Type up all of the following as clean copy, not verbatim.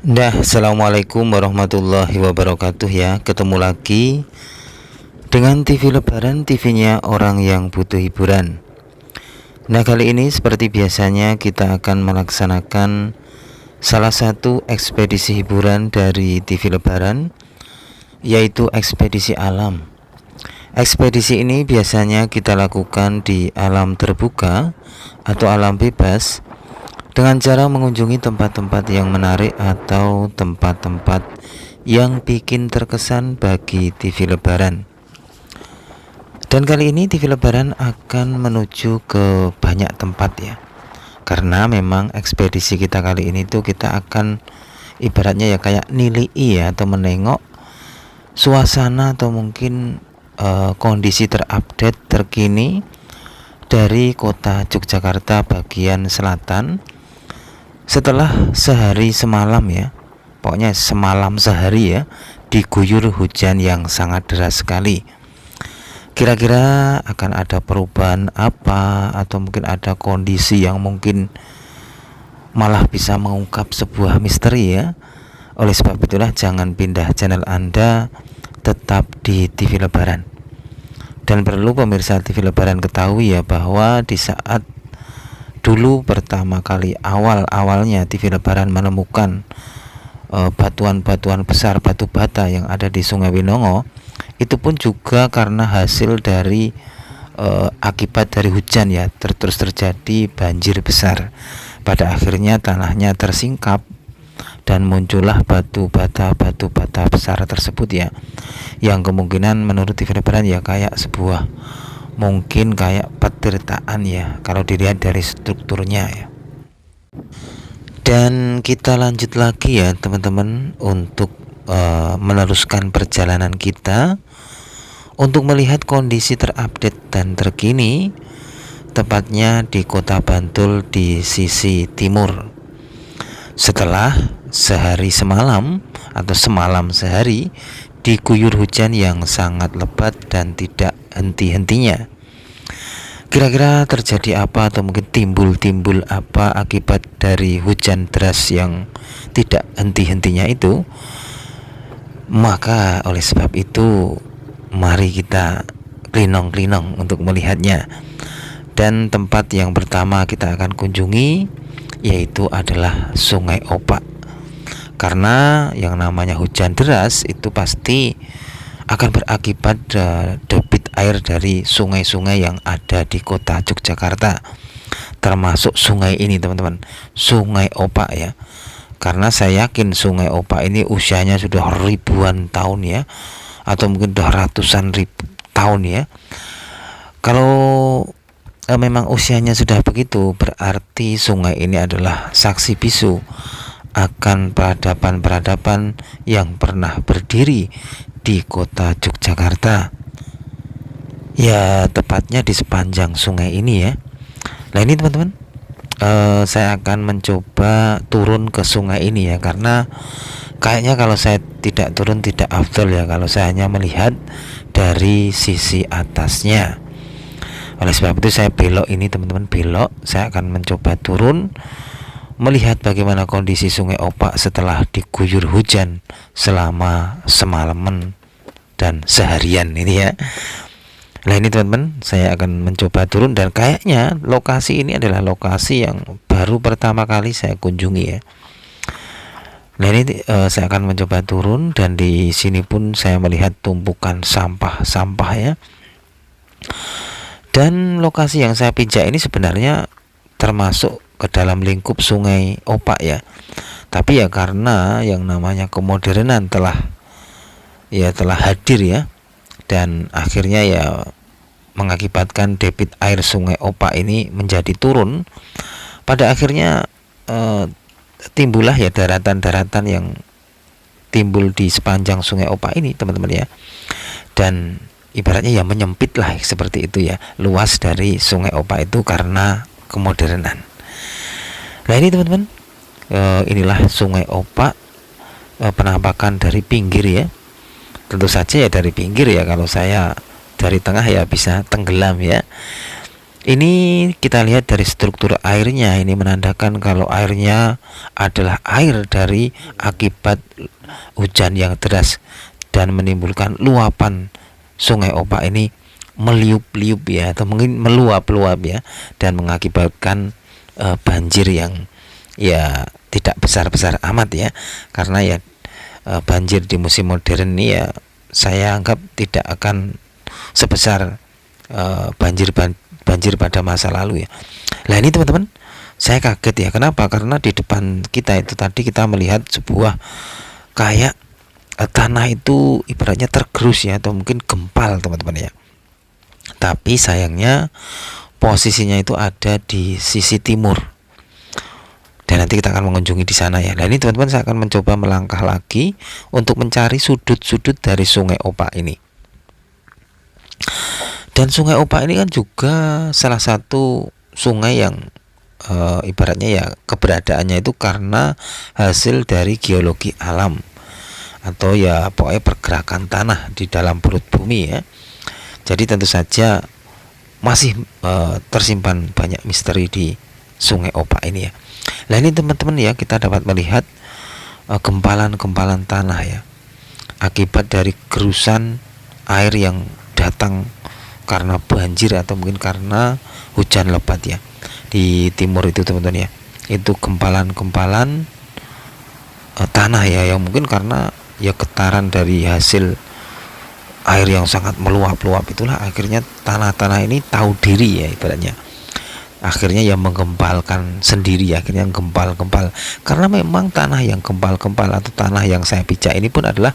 Assalamualaikum warahmatullahi wabarakatuh ya. Ketemu lagi dengan TV Lebaran, TV-nya orang yang butuh hiburan. Nah, kali ini seperti biasanya kita akan melaksanakan salah satu ekspedisi hiburan dari TV Lebaran, yaitu ekspedisi alam. Ekspedisi ini biasanya kita lakukan di alam terbuka atau alam bebas, dengan cara mengunjungi tempat-tempat yang menarik atau tempat-tempat yang bikin terkesan bagi TV Lebaran. Dan kali ini TV Lebaran akan menuju ke banyak tempat ya. Karena memang ekspedisi kita kali ini tuh kita akan ibaratnya ya kayak nilai ya, atau menengok suasana atau mungkin kondisi terupdate terkini dari kota Yogyakarta bagian selatan setelah sehari semalam ya, pokoknya semalam sehari ya, diguyur hujan yang sangat deras sekali. Kira-kira akan ada perubahan apa, atau mungkin ada kondisi yang mungkin malah bisa mengungkap sebuah misteri ya. Oleh sebab itulah jangan pindah channel Anda, tetap di TV Lebaran. Dan perlu pemirsa TV Lebaran ketahui ya, bahwa di saat dulu pertama kali awalnya TV Lebaran menemukan batuan-batuan besar, batu bata yang ada di Sungai Winongo, itu pun juga karena hasil dari akibat dari hujan ya, terus terjadi banjir besar. Pada akhirnya tanahnya tersingkap dan muncullah batu bata besar tersebut ya, yang kemungkinan menurut TV Lebaran ya kayak sebuah, mungkin kayak petirtaan ya kalau dilihat dari strukturnya ya. Dan kita lanjut lagi ya teman-teman, untuk meneruskan perjalanan kita untuk melihat kondisi terupdate dan terkini, tepatnya di Kota Bantul di sisi timur. Setelah sehari semalam atau semalam sehari diguyur hujan yang sangat lebat dan tidak henti-hentinya. Kira-kira terjadi apa, atau mungkin timbul apa akibat dari hujan deras yang tidak henti-hentinya itu? Maka oleh sebab itu mari kita klinong-klinong untuk melihatnya. Dan tempat yang pertama kita akan kunjungi yaitu adalah Sungai Opak. Karena yang namanya hujan deras itu pasti akan berakibat debit air dari sungai-sungai yang ada di kota Yogyakarta, termasuk sungai ini teman-teman, Sungai Opak ya. Karena saya yakin Sungai Opak ini usianya sudah ribuan tahun ya, atau mungkin sudah ratusan ribu tahun ya. Kalau memang usianya sudah begitu, berarti sungai ini adalah saksi bisu akan peradaban-peradaban yang pernah berdiri di kota Yogyakarta ya, tepatnya di sepanjang sungai ini ya. Nah ini teman-teman, saya akan mencoba turun ke sungai ini ya, karena kayaknya kalau saya tidak turun tidak afdol ya, kalau saya hanya melihat dari sisi atasnya. Oleh sebab itu saya belok ini teman-teman, belok. Saya akan mencoba turun, melihat bagaimana kondisi Sungai Opak setelah diguyur hujan selama semalaman dan seharian ini ya. Nah ini teman-teman, saya akan mencoba turun, dan kayaknya lokasi ini adalah lokasi yang baru pertama kali saya kunjungi ya. Nah ini saya akan mencoba turun, dan di sini pun saya melihat tumpukan sampah ya. Dan lokasi yang saya pijak ini sebenarnya termasuk ke dalam lingkup Sungai Opak ya. Tapi ya karena yang namanya kemodernan telah hadir ya, dan akhirnya ya mengakibatkan debit air Sungai Opak ini menjadi turun. Pada akhirnya timbullah ya daratan-daratan yang timbul di sepanjang Sungai Opak ini teman-teman ya. Dan ibaratnya ya menyempit lah seperti itu ya, luas dari Sungai Opak itu karena kemodernan. Nah ini teman-teman, inilah Sungai Opak, penampakan dari pinggir ya. Tentu saja ya dari pinggir ya, kalau saya dari tengah ya bisa tenggelam ya. Ini kita lihat dari struktur airnya, ini menandakan kalau airnya adalah air dari akibat hujan yang deras dan menimbulkan luapan Sungai Opak ini meliup-liup ya, atau mungkin meluap-luap ya, dan mengakibatkan banjir yang ya tidak besar-besar amat ya, karena ya banjir di musim modern ini ya saya anggap tidak akan sebesar banjir pada masa lalu ya. Nah ini teman-teman, saya kaget ya. Kenapa? Karena di depan kita itu tadi kita melihat sebuah kayak tanah itu ibaratnya tergerus ya, atau mungkin gempal teman-teman ya. Tapi sayangnya posisinya itu ada di sisi timur. Dan nanti kita akan mengunjungi di sana ya. Nah ini teman-teman, saya akan mencoba melangkah lagi untuk mencari sudut-sudut dari Sungai Opak ini. Dan Sungai Opak ini kan juga salah satu sungai yang ibaratnya ya keberadaannya itu karena hasil dari geologi alam, atau ya pokoknya pergerakan tanah di dalam perut bumi ya. Jadi tentu saja masih tersimpan banyak misteri di Sungai Opak ini ya. Nah ini teman-teman ya, kita dapat melihat gempalan-gempalan tanah ya, akibat dari gerusan air yang datang karena banjir atau mungkin karena hujan lebat ya di timur itu teman-teman ya. Itu gempalan-gempalan tanah ya, yang mungkin karena ya getaran dari hasil air yang sangat meluap-luap itulah akhirnya tanah-tanah ini tahu diri ya, ibaratnya akhirnya yang menggempalkan sendiri, akhirnya gempal-gempal. Karena memang tanah yang gempal-gempal atau tanah yang saya pijak ini pun adalah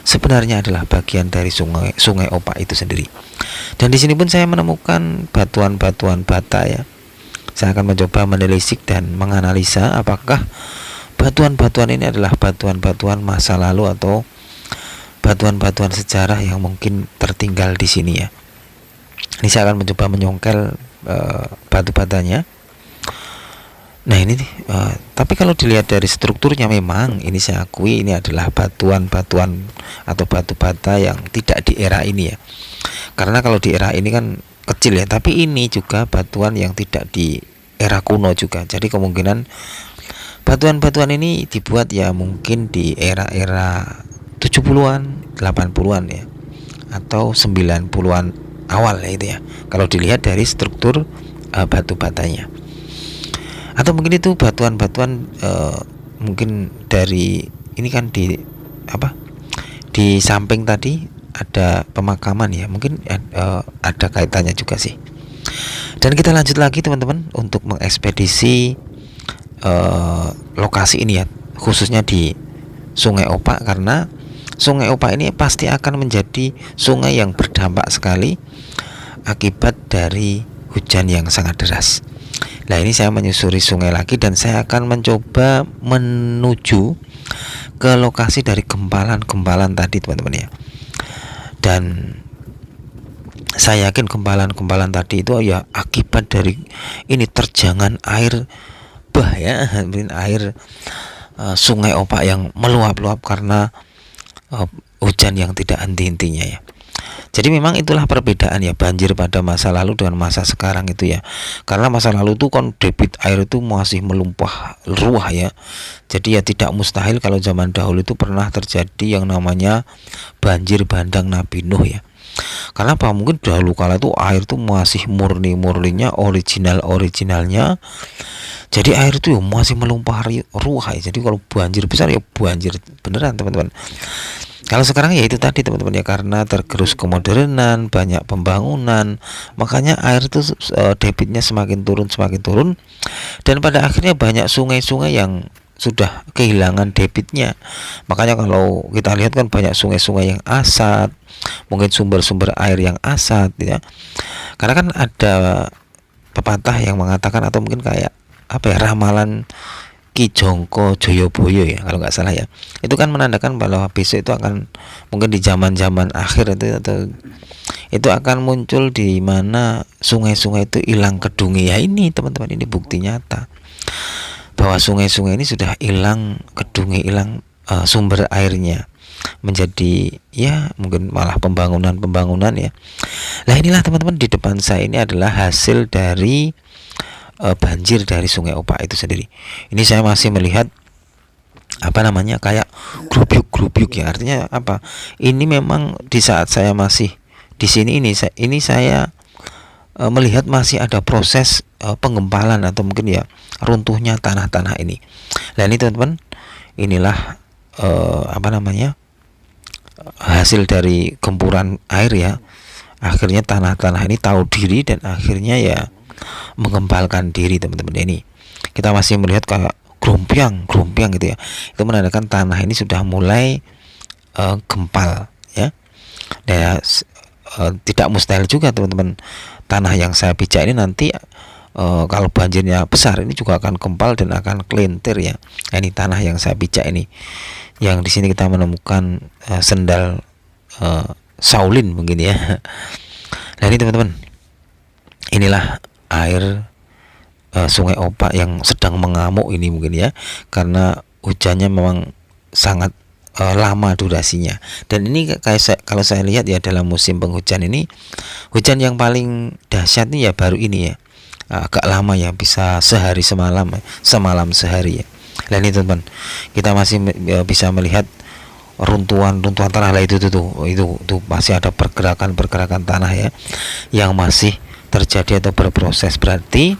sebenarnya adalah bagian dari sungai Opak itu sendiri. Dan di sini pun saya menemukan batuan-batuan bata ya. Saya akan mencoba menelisik dan menganalisa apakah batuan-batuan ini adalah batuan-batuan masa lalu atau batuan-batuan sejarah yang mungkin tertinggal di sini ya. Ini saya akan mencoba menyongkel batu-batanya. Nah ini tapi kalau dilihat dari strukturnya memang ini saya akui ini adalah batuan-batuan atau batu bata yang tidak di era ini ya. Karena kalau di era ini kan kecil ya, tapi ini juga batuan yang tidak di era kuno juga. Jadi kemungkinan batuan-batuan ini dibuat ya mungkin di era-era 70-an, 80-an ya, atau 90-an awal ya itu ya, kalau dilihat dari struktur batu batanya. Atau mungkin itu batuan-batuan mungkin dari ini kan di di samping tadi ada pemakaman ya, mungkin ada kaitannya juga sih. Dan kita lanjut lagi teman-teman untuk mengekspedisi lokasi ini ya, khususnya di Sungai Opak, karena Sungai Opak ini pasti akan menjadi sungai yang berdampak sekali akibat dari hujan yang sangat deras. Nah ini saya menyusuri sungai lagi dan saya akan mencoba menuju ke lokasi dari gempalan-gempalan tadi teman-teman ya. Dan saya yakin gempalan-gempalan tadi itu ya akibat dari ini terjangan air bah ya, air Sungai Opak yang meluap-luap karena hujan yang tidak henti-hentinya ya. Jadi memang itulah perbedaan ya, banjir pada masa lalu dengan masa sekarang itu ya. Karena masa lalu itu kan debit air itu masih melumpah ruah ya. Jadi ya tidak mustahil kalau zaman dahulu itu pernah terjadi yang namanya banjir bandang Nabi Nuh ya. Karena apa? Mungkin dahulu kala itu air itu masih murni-murninya, original-originalnya. Jadi air itu ya masih melumpah ruah ya. Jadi kalau banjir besar ya banjir beneran teman-teman. Kalau sekarang ya itu tadi teman-teman ya, karena tergerus kemodernan, banyak pembangunan, makanya air itu debitnya semakin turun dan pada akhirnya banyak sungai-sungai yang sudah kehilangan debitnya. Makanya kalau kita lihat kan banyak sungai-sungai yang asat, mungkin sumber-sumber air yang asat ya. Karena kan ada pepatah yang mengatakan atau mungkin kayak ramalan Ki Jongko Joyoboyo ya kalau nggak salah ya, itu kan menandakan bahwa besok itu akan mungkin di zaman-zaman akhir itu atau itu akan muncul di mana sungai-sungai itu hilang kedungi ya. Ini teman-teman, ini bukti nyata bahwa sungai-sungai ini sudah hilang kedungi, hilang sumber airnya. menjadi ya mungkin malah pembangunan ya. Nah inilah teman-teman, di depan saya ini adalah hasil dari banjir dari Sungai Opak itu sendiri. Ini saya masih melihat apa namanya, kayak grubyuk ya. Artinya apa? Ini memang di saat saya masih di sini ini saya melihat masih ada proses penggempalan atau mungkin ya runtuhnya tanah-tanah ini. Nah ini teman-teman, inilah apa namanya, hasil dari gempuran air ya. Akhirnya tanah-tanah ini tahu diri dan akhirnya ya mengembalkan diri teman-teman. Ini kita masih melihat kayak grumpiang gitu ya. Itu menandakan tanah ini sudah mulai gempal ya. Dan tidak mustahil juga teman-teman, tanah yang saya pijak ini nanti kalau banjirnya besar ini juga akan gempal dan akan kelintir ya. Nah, ini tanah yang saya pijak ini, yang di sini kita menemukan sendal Shaolin mungkin ya. Nah ini teman-teman, inilah air Sungai Opak yang sedang mengamuk ini mungkin ya, karena hujannya memang sangat lama durasinya. Dan ini kalau saya lihat ya, dalam musim penghujan ini, hujan yang paling dahsyat ini ya baru ini ya, agak lama ya, bisa sehari semalam sehari ya. Dan ini teman-teman, kita masih bisa melihat runtuhan tanah lah, itu masih ada pergerakan tanah ya yang masih terjadi atau berproses. Berarti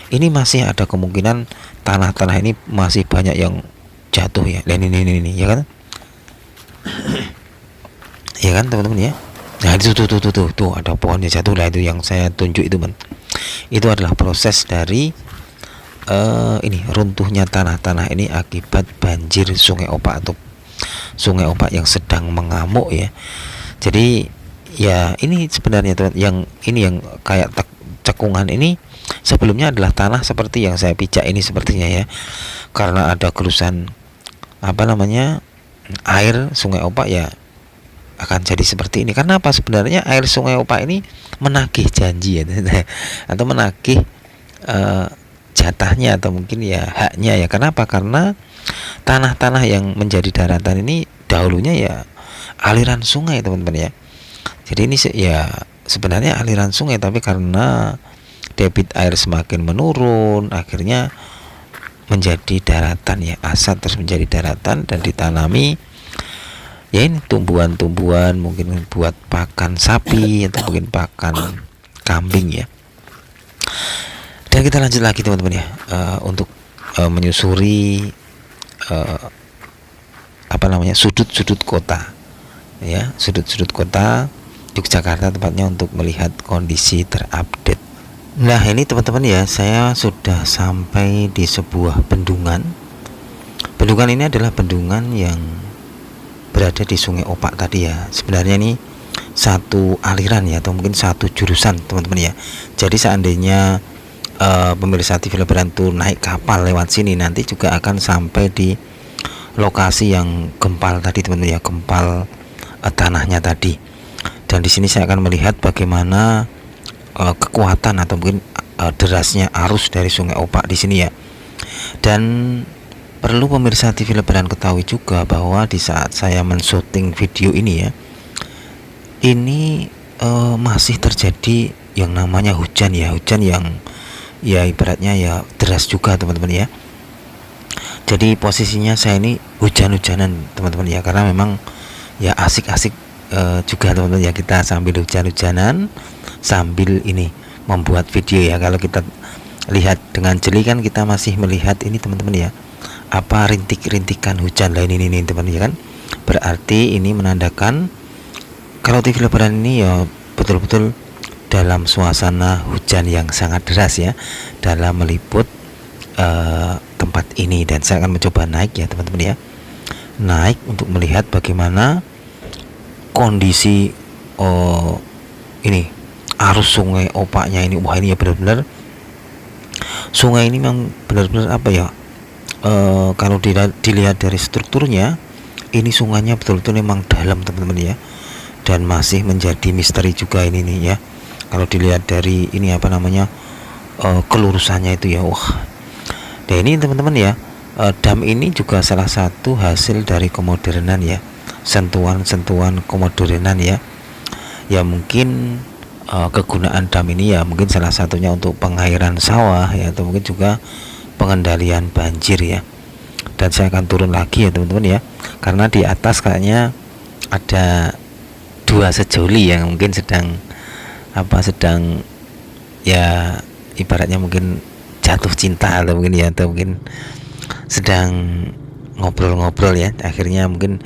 ini masih ada kemungkinan tanah-tanah ini masih banyak yang jatuh ya. Dan ini ya kan, ya kan teman-teman ya. Nah itu tuh ada pohonnya jatuh lah, itu yang saya tunjuk itu kan. Itu adalah proses dari ini runtuhnya tanah-tanah ini akibat banjir Sungai Opak atau Sungai Opak yang sedang mengamuk ya. Jadi ya ini sebenarnya teman, yang kayak cekungan ini sebelumnya adalah tanah seperti yang saya pijak ini sepertinya ya, karena ada gerusan apa namanya, air Sungai Opak ya akan jadi seperti ini. Karena apa? Sebenarnya air Sungai Opak ini menagih janji ya atau menagih jatahnya atau mungkin ya haknya ya. Kenapa? Karena tanah-tanah yang menjadi daratan ini dahulunya ya aliran sungai teman-teman ya. Jadi ini ya sebenarnya aliran sungai, tapi karena debit air semakin menurun akhirnya menjadi daratan ya, asat terus menjadi daratan dan ditanami ya ini tumbuhan-tumbuhan, mungkin buat pakan sapi atau mungkin pakan kambing ya. Dan kita lanjut lagi teman-teman ya, untuk menyusuri apa namanya, sudut-sudut kota ya, sudut-sudut kota Yogyakarta tepatnya, untuk melihat kondisi terupdate. Nah ini teman-teman ya, saya sudah sampai di sebuah bendungan. Bendungan ini adalah bendungan yang berada di Sungai Opak tadi ya. Sebenarnya ini satu aliran ya, atau mungkin satu jurusan teman-teman ya. Jadi seandainya pemirsa TV Lebaran itu naik kapal lewat sini, nanti juga akan sampai di lokasi yang gempal tadi teman-teman ya, gempal tanahnya tadi. Dan di sini saya akan melihat bagaimana kekuatan atau mungkin derasnya arus dari Sungai Opak di sini ya. Dan perlu pemirsa TV Lebaran ketahui juga bahwa di saat saya men-shooting video ini ya, ini masih terjadi yang namanya hujan ya, hujan yang ya ibaratnya ya deras juga teman-teman ya. Jadi posisinya saya ini hujan-hujanan teman-teman ya, karena memang ya asik-asik juga teman-teman ya, kita sambil hujan-hujanan sambil ini membuat video ya. Kalau kita lihat dengan jeli kan kita masih melihat ini teman-teman ya, apa rintik-rintikan hujan lain ini teman-teman ya kan. Berarti ini menandakan kalau TV Lebaran ini ya betul-betul dalam suasana hujan yang sangat deras ya, dalam meliput tempat ini. Dan saya akan mencoba naik ya teman-teman ya, naik untuk melihat bagaimana kondisi ini arus Sungai Opaknya ini. Wah ini ya benar-benar sungai ini memang benar-benar apa ya, kalau dilihat dari strukturnya ini sungainya betul-betul memang dalam teman-teman ya, dan masih menjadi misteri juga ini nih ya. Kalau dilihat dari ini apa namanya, kelurusannya itu ya, wah. Dan ini teman-teman ya, dam ini juga salah satu hasil dari kemodernan ya, sentuhan-sentuhan kemodernan ya. Ya mungkin kegunaan dam ini ya mungkin salah satunya untuk pengairan sawah ya, atau mungkin juga pengendalian banjir ya. Dan saya akan turun lagi ya teman-teman ya, karena di atas kayaknya ada dua sejoli yang mungkin sedang ya ibaratnya mungkin jatuh cinta, atau mungkin ya, atau mungkin sedang ngobrol-ngobrol ya. Akhirnya mungkin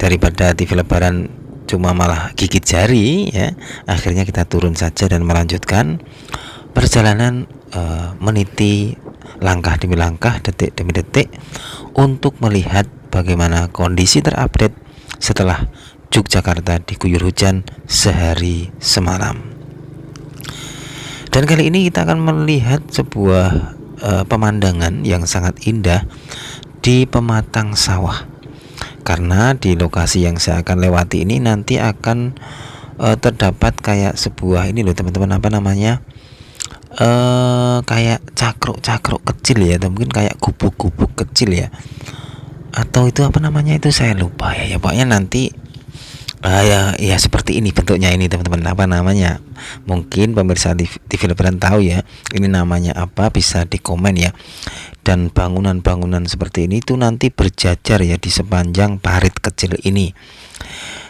daripada TV lebaran cuma malah gigit jari ya, akhirnya kita turun saja dan melanjutkan perjalanan meniti langkah demi langkah, detik demi detik, untuk melihat bagaimana kondisi terupdate setelah Yogyakarta diguyur hujan sehari semalam. Dan kali ini kita akan melihat sebuah pemandangan yang sangat indah di pematang sawah. Karena di lokasi yang saya akan lewati ini nanti akan terdapat kayak sebuah ini loh teman-teman, apa namanya, kayak cakruk-cakruk kecil ya, atau mungkin kayak gubuk-gubuk kecil ya, atau itu apa namanya itu saya lupa ya. Pokoknya nanti ya seperti ini bentuknya ini teman-teman, apa namanya, mungkin pemirsa TV lebaran tahu ya ini namanya apa, bisa di komen ya. Dan bangunan-bangunan seperti ini itu nanti berjajar ya di sepanjang parit kecil ini.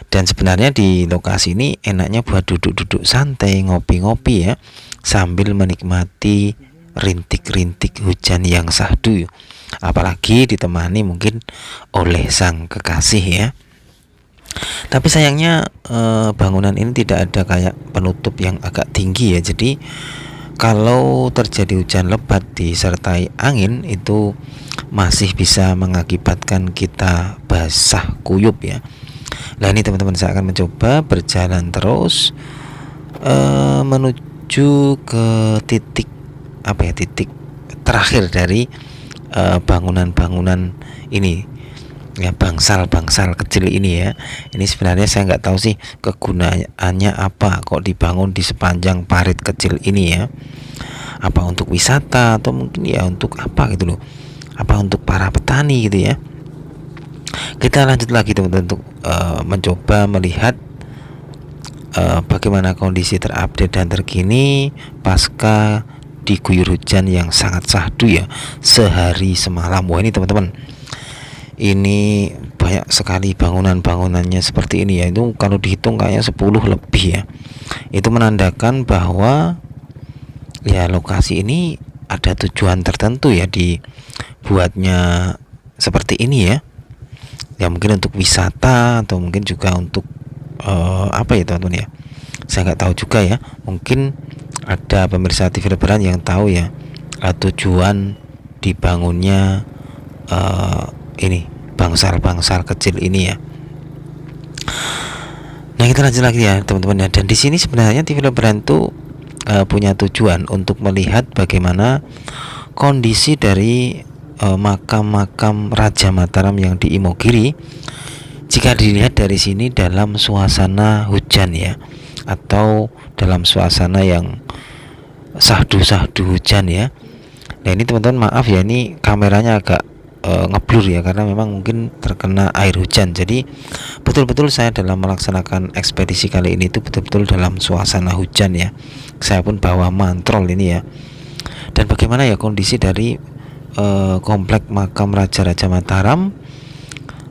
Dan sebenarnya di lokasi ini enaknya buat duduk-duduk santai, ngopi-ngopi ya, sambil menikmati rintik-rintik hujan yang syahdu, apalagi ditemani mungkin oleh sang kekasih ya. Tapi sayangnya bangunan ini tidak ada kayak penutup yang agak tinggi ya, jadi kalau terjadi hujan lebat disertai angin itu masih bisa mengakibatkan kita basah kuyup ya. Nah ini teman-teman, saya akan mencoba berjalan terus menuju ke titik terakhir dari bangunan-bangunan ini ya, bangsal-bangsal kecil ini ya. Ini sebenarnya saya nggak tahu sih kegunaannya apa kok dibangun di sepanjang parit kecil ini ya. Apa untuk wisata atau mungkin ya untuk apa gitu loh, apa untuk para petani gitu ya. Kita lanjut lagi teman-teman untuk mencoba melihat bagaimana kondisi terupdate dan terkini pasca diguyur hujan yang sangat syahdu ya sehari semalam. Wah ini teman-teman, ini banyak sekali bangunan-bangunannya seperti ini ya. Itu kalau dihitung kayaknya 10 lebih ya. Itu menandakan bahwa ya lokasi ini ada tujuan tertentu ya dibuatnya seperti ini ya. Ya mungkin untuk wisata atau mungkin juga untuk apa ya teman-teman ya. Saya nggak tahu juga ya. Mungkin ada pemirsa TV lebaran yang tahu ya tujuan dibangunnya ini bangsal-bangsal kecil ini ya. Nah kita lanjut lagi ya teman-teman ya. Dan di sini sebenarnya TV lebaran itu punya tujuan untuk melihat bagaimana kondisi dari makam-makam Raja Mataram yang di Imogiri jika dilihat dari sini dalam suasana hujan ya, atau dalam suasana yang sahdu-sahdu hujan ya. Nah ini teman-teman maaf ya, ini kameranya agak ngeblur ya karena memang mungkin terkena air hujan. Jadi betul-betul saya dalam melaksanakan ekspedisi kali ini itu betul-betul dalam suasana hujan ya. Saya pun bawa mantrol ini ya. Dan bagaimana ya kondisi dari komplek makam Raja-Raja Mataram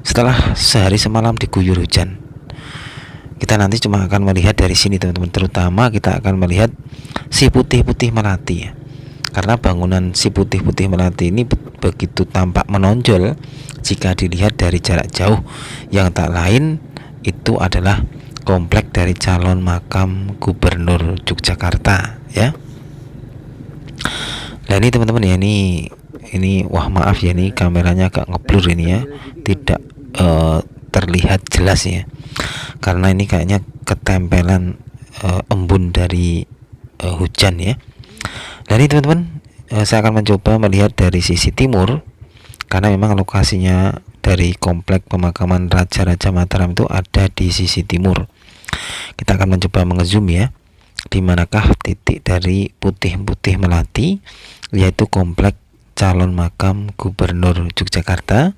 setelah sehari semalam diguyur hujan. Kita nanti cuma akan melihat dari sini teman-teman, terutama kita akan melihat si putih-putih melati ya. Karena bangunan si putih-putih melati ini begitu tampak menonjol jika dilihat dari jarak jauh, yang tak lain itu adalah komplek dari calon makam Gubernur Yogyakarta ya. Nah ini teman-teman ya, ini wah maaf ya, ini kameranya agak ngeblur ini ya, tidak terlihat jelas ya karena ini kayaknya ketempelan embun dari hujan ya. Dan ini teman-teman, saya akan mencoba melihat dari sisi timur karena memang lokasinya dari komplek pemakaman Raja-Raja Mataram itu ada di sisi timur. Kita akan mencoba mengezoom ya, di manakah titik dari putih-putih melati, yaitu komplek calon makam Gubernur Yogyakarta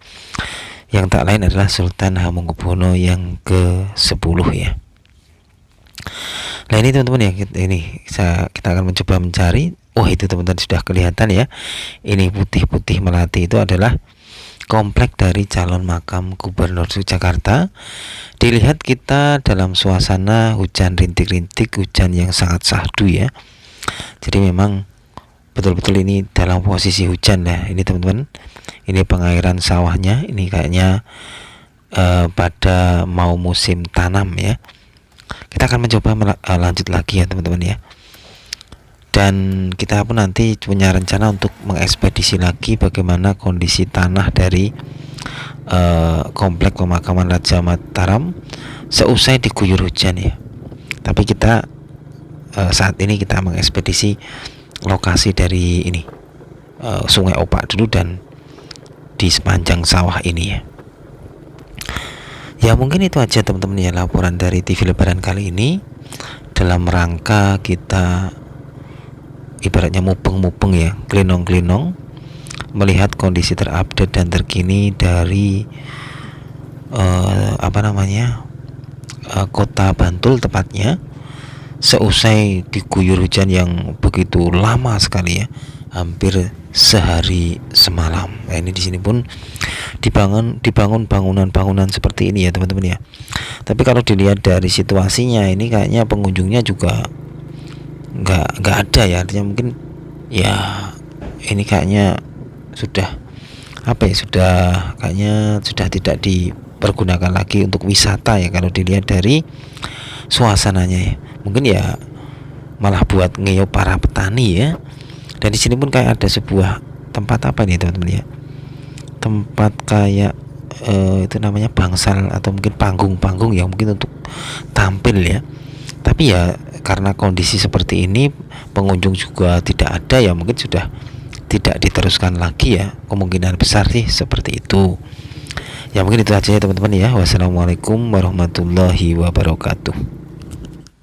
yang tak lain adalah Sultan Hamengkubuwono yang ke-10 ya. Nah ini teman-teman ya, kita akan mencoba mencari. Wah itu teman-teman sudah kelihatan ya, ini putih-putih melati itu adalah komplek dari calon makam Gubernur Jakarta. Dilihat kita dalam suasana hujan rintik-rintik, hujan yang sangat syahdu ya. Jadi memang betul-betul ini dalam posisi hujan ya. Ini teman-teman, ini pengairan sawahnya, ini kayaknya pada mau musim tanam ya. Kita akan mencoba lanjut lagi ya teman-teman ya. Dan kita pun nanti punya rencana untuk mengekspedisi lagi bagaimana kondisi tanah dari komplek pemakaman Raja Mataram seusai diguyur hujan ya. Tapi kita saat ini kita mengekspedisi lokasi dari ini Sungai Opak dulu dan di sepanjang sawah ini ya. Ya mungkin itu aja teman-teman ya, laporan dari TV Lebaran kali ini dalam rangka kita ibaratnya mupeng-mupeng ya, klinong-klinong, melihat kondisi terupdate dan terkini dari kota Bantul tepatnya seusai diguyur hujan yang begitu lama sekali ya, hampir sehari semalam. Nah, ini di sini pun dibangun bangunan-bangunan seperti ini ya teman-teman ya. Tapi kalau dilihat dari situasinya ini kayaknya pengunjungnya juga nggak ada ya, artinya mungkin ya ini kayaknya sudah kayaknya sudah tidak dipergunakan lagi untuk wisata ya kalau dilihat dari suasananya ya. Mungkin ya malah buat ngeyop para petani ya. Dan di sini pun kayak ada sebuah tempat apa nih teman-teman ya, tempat kayak itu namanya bangsal atau mungkin panggung ya, mungkin untuk tampil ya. Tapi ya karena kondisi seperti ini pengunjung juga tidak ada ya, mungkin sudah tidak diteruskan lagi ya, kemungkinan besar sih seperti itu ya. Mungkin itu aja ya teman-teman ya. Wassalamualaikum warahmatullahi wabarakatuh.